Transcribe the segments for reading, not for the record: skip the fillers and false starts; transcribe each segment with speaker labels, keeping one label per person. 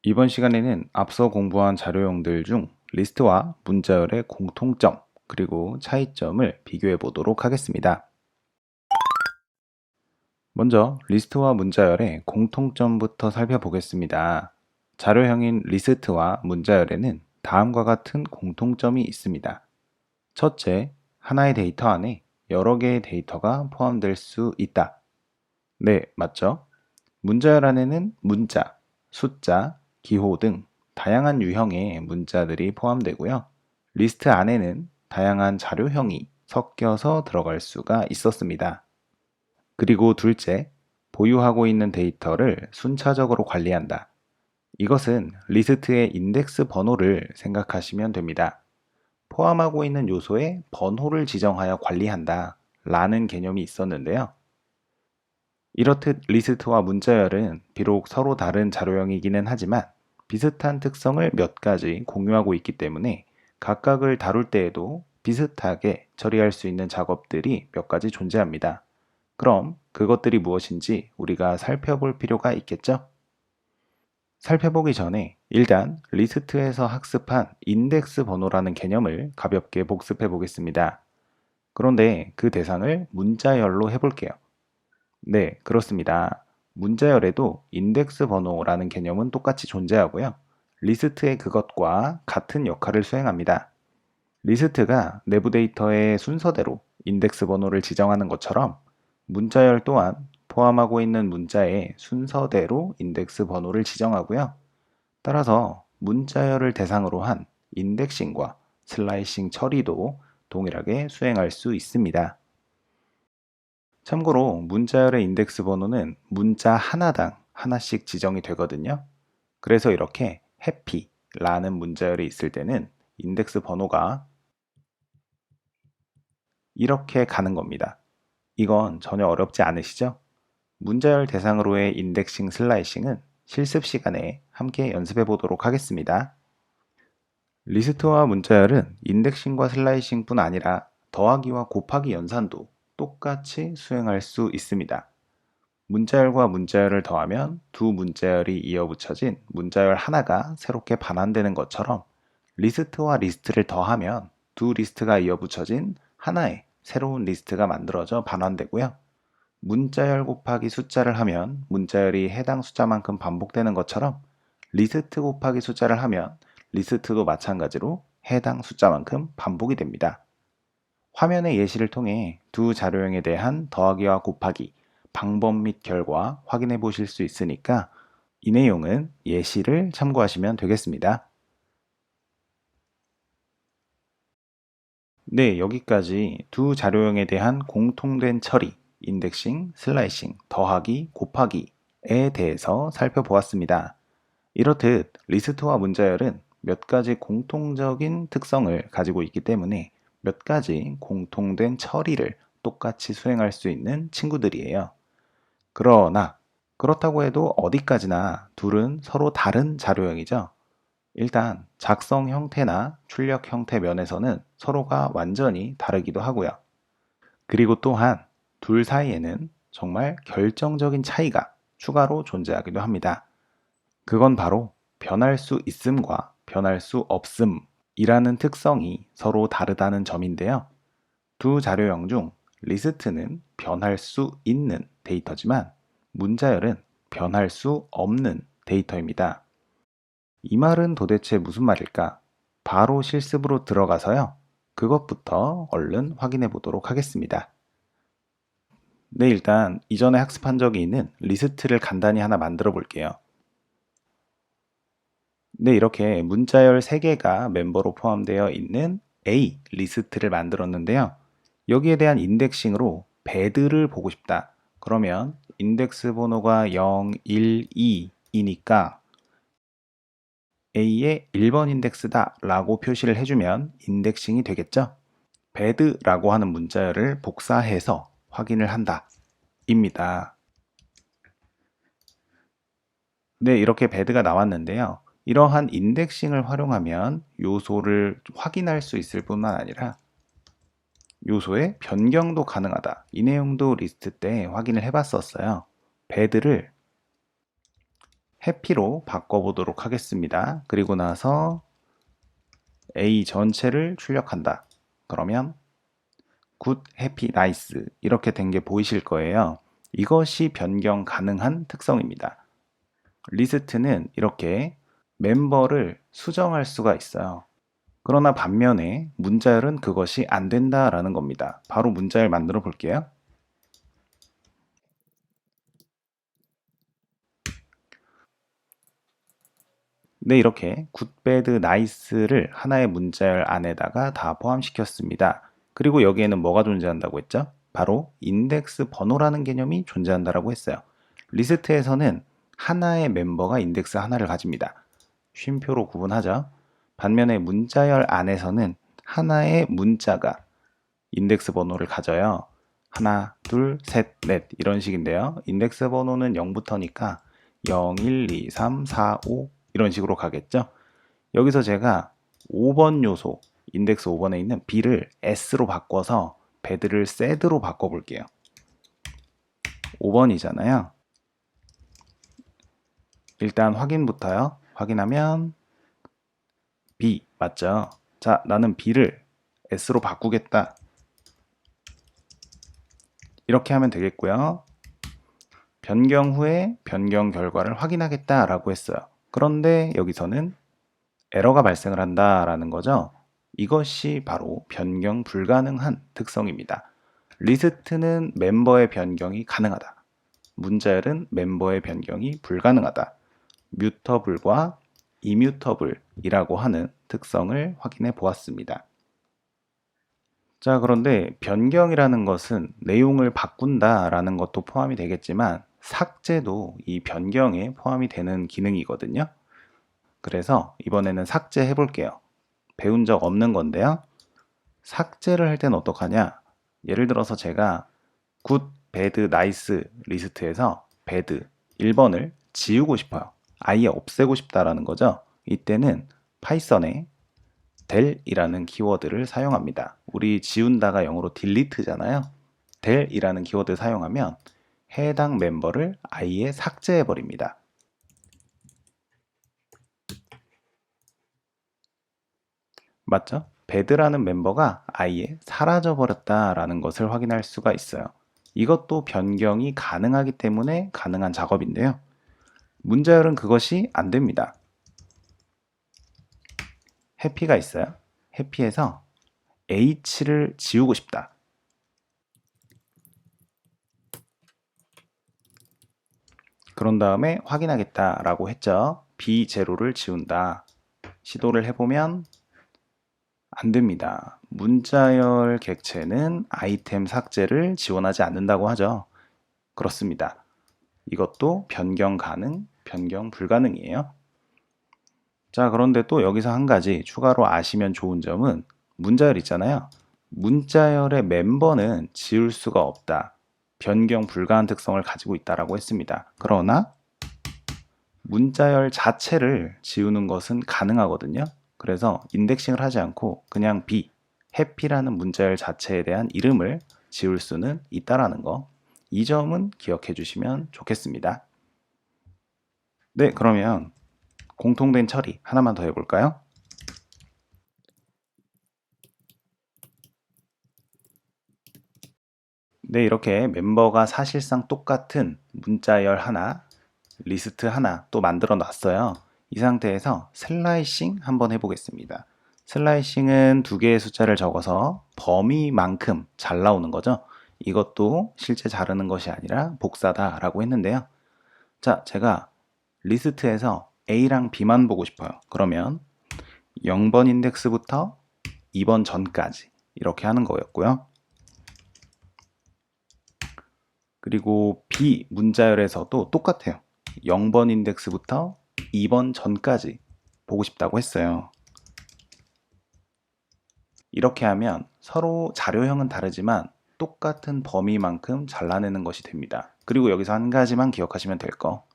Speaker 1: 이번 시간에는 앞서 공부한 자료형들 중 리스트와 문자열의 공통점, 그리고 차이점을 비교해 보도록 하겠습니다. 먼저 리스트와 문자열의 공통점부터 살펴보겠습니다. 자료형인 리스트와 문자열에는 다음과 같은 공통점이 있습니다. 첫째, 하나의 데이터 안에 여러 개의 데이터가 포함될 수 있다. 네, 맞죠? 문자열 안에는 문자, 숫자, 기호 등 다양한 유형의 문자들이 포함되고요. 리스트 안에는 다양한 자료형이 섞여서 들어갈 수가 있었습니다. 그리고 둘째, 보유하고 있는 데이터를 순차적으로 관리한다. 이것은 리스트의 인덱스 번호를 생각하시면 됩니다. 포함하고 있는 요소에 번호를 지정하여 관리한다 라는 개념이 있었는데요. 이렇듯 리스트와 문자열은 비록 서로 다른 자료형이기는 하지만 비슷한 특성을 몇 가지 공유하고 있기 때문에 각각을 다룰 때에도 비슷하게 처리할 수 있는 작업들이 몇 가지 존재합니다. 그럼 그것들이 무엇인지 우리가 살펴볼 필요가 있겠죠? 살펴보기 전에 일단 리스트에서 학습한 인덱스 번호라는 개념을 가볍게 복습해 보겠습니다. 그런데 그 대상을 문자열로 해볼게요. 네, 그렇습니다. 문자열에도 인덱스 번호라는 개념은 똑같이 존재하고요. 리스트의 그것과 같은 역할을 수행합니다. 리스트가 내부 데이터의 순서대로 인덱스 번호를 지정하는 것처럼 문자열 또한 포함하고 있는 문자의 순서대로 인덱스 번호를 지정하고요. 따라서 문자열을 대상으로 한 인덱싱과 슬라이싱 처리도 동일하게 수행할 수 있습니다. 참고로 문자열의 인덱스 번호는 문자 하나당 하나씩 지정이 되거든요. 그래서 이렇게 해피라는 문자열이 있을 때는 인덱스 번호가 이렇게 가는 겁니다. 이건 전혀 어렵지 않으시죠? 문자열 대상으로의 인덱싱 슬라이싱은 실습 시간에 함께 연습해 보도록 하겠습니다. 리스트와 문자열은 인덱싱과 슬라이싱뿐 아니라 더하기와 곱하기 연산도 똑같이 수행할 수 있습니다. 문자열과 문자열을 더하면 두 문자열이 이어붙여진 문자열 하나가 새롭게 반환되는 것처럼 리스트와 리스트를 더하면 두 리스트가 이어붙여진 하나의 새로운 리스트가 만들어져 반환되고요. 문자열 곱하기 숫자를 하면 문자열이 해당 숫자만큼 반복되는 것처럼 리스트 곱하기 숫자를 하면 리스트도 마찬가지로 해당 숫자만큼 반복이 됩니다. 화면의 예시를 통해 두 자료형에 대한 더하기와 곱하기, 방법 및 결과 확인해 보실 수 있으니까 이 내용은 예시를 참고하시면 되겠습니다. 네, 여기까지 두 자료형에 대한 공통된 처리, 인덱싱, 슬라이싱, 더하기, 곱하기에 대해서 살펴보았습니다. 이렇듯 리스트와 문자열은 몇 가지 공통적인 특성을 가지고 있기 때문에 몇 가지 공통된 처리를 똑같이 수행할 수 있는 친구들이에요. 그러나 그렇다고 해도 어디까지나 둘은 서로 다른 자료형이죠. 일단 작성 형태나 출력 형태 면에서는 서로가 완전히 다르기도 하고요. 그리고 또한 둘 사이에는 정말 결정적인 차이가 추가로 존재하기도 합니다. 그건 바로 변할 수 있음과 변할 수 없음이라는 특성이 서로 다르다는 점인데요. 두 자료형 중 리스트는 변할 수 있는 데이터지만 문자열은 변할 수 없는 데이터입니다. 이 말은 도대체 무슨 말일까? 바로 실습으로 들어가서요. 그것부터 얼른 확인해 보도록 하겠습니다. 네, 일단 이전에 학습한 적이 있는 리스트를 간단히 하나 만들어 볼게요. 네, 이렇게 문자열 3개가 멤버로 포함되어 있는 A 리스트를 만들었는데요. 여기에 대한 인덱싱으로 배드를 보고 싶다. 그러면 인덱스 번호가 0, 1, 2이니까 A의 1번 인덱스다 라고 표시를 해주면 인덱싱이 되겠죠. 배드라고 하는 문자열을 복사해서 확인을 한다 입니다. 네, 이렇게 배드가 나왔는데요. 이러한 인덱싱을 활용하면 요소를 확인할 수 있을 뿐만 아니라 요소의 변경도 가능하다. 이 내용도 리스트 때 확인을 해봤었어요. 배드를 해피로 바꿔보도록 하겠습니다. 그리고 나서 A 전체를 출력한다. 그러면 굿, 해피, 나이스 이렇게 된 게 보이실 거예요. 이것이 변경 가능한 특성입니다. 리스트는 이렇게 멤버를 수정할 수가 있어요. 그러나 반면에 문자열은 그것이 안 된다라는 겁니다. 바로 문자열 만들어 볼게요. 네, 이렇게 굿, 배드, 나이스를 하나의 문자열 안에다가 다 포함시켰습니다. 그리고 여기에는 뭐가 존재한다고 했죠? 바로 인덱스 번호라는 개념이 존재한다라고 했어요. 리스트에서는 하나의 멤버가 인덱스 하나를 가집니다. 쉼표로 구분하죠. 반면에 문자열 안에서는 하나의 문자가 인덱스 번호를 가져요. 하나, 둘, 셋, 넷 이런 식인데요. 인덱스 번호는 0부터니까 0, 1, 2, 3, 4, 5 이런 식으로 가겠죠. 여기서 제가 5번 요소, 인덱스 5번에 있는 B를 S로 바꿔서 배드를 SED로 바꿔볼게요. 5번이잖아요. 일단 확인부터요. 확인하면 B 맞죠? 자, 나는 B를 S로 바꾸겠다. 이렇게 하면 되겠고요. 변경 후에 변경 결과를 확인하겠다라고 했어요. 그런데 여기서는 에러가 발생을 한다라는 거죠. 이것이 바로 변경 불가능한 특성입니다. 리스트는 멤버의 변경이 가능하다. 문자열은 멤버의 변경이 불가능하다. 뮤터블과 이뮤터블이라고 하는 특성을 확인해 보았습니다. 자, 그런데 변경이라는 것은 내용을 바꾼다라는 것도 포함이 되겠지만 삭제도 이 변경에 포함이 되는 기능이거든요. 그래서 이번에는 삭제해 볼게요. 배운 적 없는 건데요. 삭제를 할 때는 어떡하냐? 예를 들어서 제가 굿, 배드, 나이스 리스트에서 배드 1번을 지우고 싶어요. 아예 없애고 싶다라는 거죠. 이때는 파이썬에 del이라는 키워드를 사용합니다. 우리 지운다가 영어로 delete잖아요. del이라는 키워드 사용하면 해당 멤버를 아예 삭제해 버립니다. 맞죠? 배드라는 멤버가 아예 사라져 버렸다라는 것을 확인할 수가 있어요. 이것도 변경이 가능하기 때문에 가능한 작업인데요. 문자열은 그것이 안 됩니다. 해피가 있어요. 해피에서 H를 지우고 싶다. 그런 다음에 확인하겠다라고 했죠. B0를 지운다. 시도를 해보면 안 됩니다. 문자열 객체는 아이템 삭제를 지원하지 않는다고 하죠. 그렇습니다. 이것도 변경 가능, 변경 불가능이에요. 자, 그런데 또 여기서 한 가지 추가로 아시면 좋은 점은 문자열 있잖아요. 문자열의 멤버는 지울 수가 없다. 변경 불가한 특성을 가지고 있다라고 했습니다. 그러나 문자열 자체를 지우는 것은 가능하거든요. 그래서 인덱싱을 하지 않고 그냥 B, 해피라는 문자열 자체에 대한 이름을 지울 수는 있다라는 거. 이 점은 기억해 주시면 좋겠습니다. 네, 그러면 공통된 처리 하나만 더 해볼까요? 네, 이렇게 멤버가 사실상 똑같은 문자열 하나, 리스트 하나 또 만들어 놨어요. 이 상태에서 슬라이싱 한번 해보겠습니다. 슬라이싱은 두 개의 숫자를 적어서 범위만큼 잘 나오는 거죠. 이것도 실제 자르는 것이 아니라 복사다 라고 했는데요. 자, 제가 리스트에서 A랑 B만 보고 싶어요. 그러면 0번 인덱스부터 2번 전까지 이렇게 하는 거였고요. 그리고 B 문자열에서도 똑같아요. 0번 인덱스부터 2번 전까지 보고 싶다고 했어요. 이렇게 하면 서로 자료형은 다르지만 똑같은 범위만큼 잘라내는 것이 됩니다. 그리고 여기서 한 가지만 기억하시면 될 거.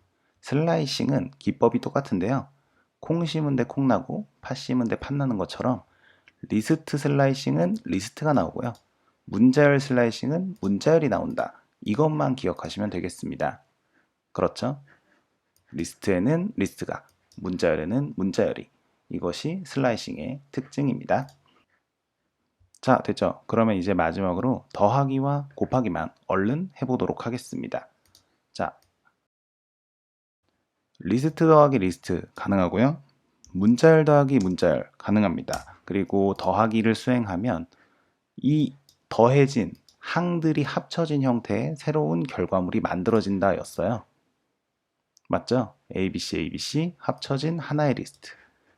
Speaker 1: 슬라이싱은 기법이 똑같은데요. 콩 심은 데 콩 나고 팥 심은 데 팥 나는 것처럼 리스트 슬라이싱은 리스트가 나오고요. 문자열 슬라이싱은 문자열이 나온다. 이것만 기억하시면 되겠습니다. 그렇죠? 리스트에는 리스트가, 문자열에는 문자열이. 이것이 슬라이싱의 특징입니다. 자, 됐죠? 그러면 이제 마지막으로 더하기와 곱하기만 얼른 해보도록 하겠습니다. 자, 리스트 더하기 리스트 가능하고요. 문자열 더하기 문자열 가능합니다. 그리고 더하기를 수행하면 이 더해진 항들이 합쳐진 형태의 새로운 결과물이 만들어진다 였어요. 맞죠? ABC, ABC 합쳐진 하나의 리스트.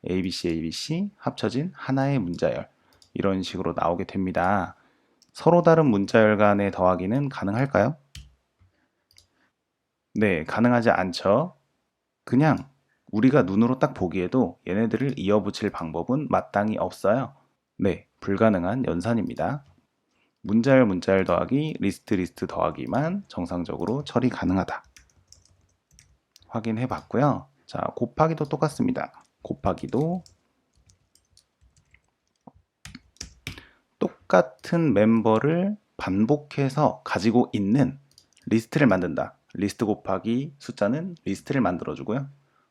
Speaker 1: ABC, ABC 합쳐진 하나의 문자열. 이런 식으로 나오게 됩니다. 서로 다른 문자열 간의 더하기는 가능할까요? 네, 가능하지 않죠. 그냥 우리가 눈으로 딱 보기에도 얘네들을 이어붙일 방법은 마땅히 없어요. 네, 불가능한 연산입니다. 문자열 문자열 더하기 리스트 리스트 더하기만 정상적으로 처리 가능하다. 확인해 봤고요. 자, 곱하기도 똑같습니다. 곱하기도 똑같은 멤버를 반복해서 가지고 있는 리스트를 만든다. 리스트 곱하기 숫자는 리스트를 만들어주고요.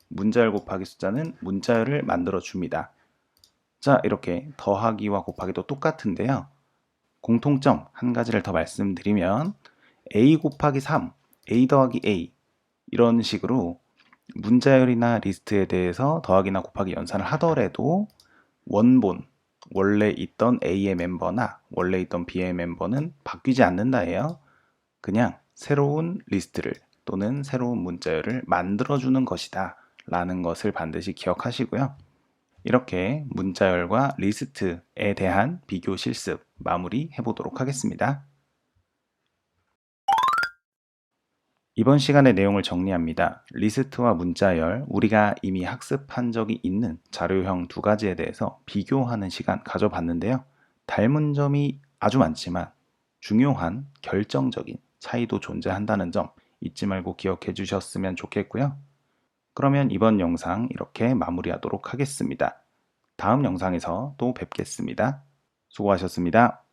Speaker 1: 문자열 곱하기 숫자는 문자열을 만들어줍니다. 자, 이렇게 더하기와 곱하기도 똑같은데요. 공통점 한 가지를 더 말씀드리면 A 곱하기 3, A 더하기 A 이런 식으로 문자열이나 리스트에 대해서 더하기나 곱하기 연산을 하더라도 원본, 원래 있던 A의 멤버나 원래 있던 B의 멤버는 바뀌지 않는다예요. 그냥 새로운 리스트를 또는 새로운 문자열을 만들어주는 것이다 라는 것을 반드시 기억하시고요. 이렇게 문자열과 리스트에 대한 비교 실습 마무리 해보도록 하겠습니다. 이번 시간의 내용을 정리합니다. 리스트와 문자열, 우리가 이미 학습한 적이 있는 자료형 두 가지에 대해서 비교하는 시간 가져봤는데요. 닮은 점이 아주 많지만 중요한 결정적인 차이도 존재한다는 점 잊지 말고 기억해 주셨으면 좋겠고요. 그러면 이번 영상 이렇게 마무리하도록 하겠습니다. 다음 영상에서 또 뵙겠습니다. 수고하셨습니다.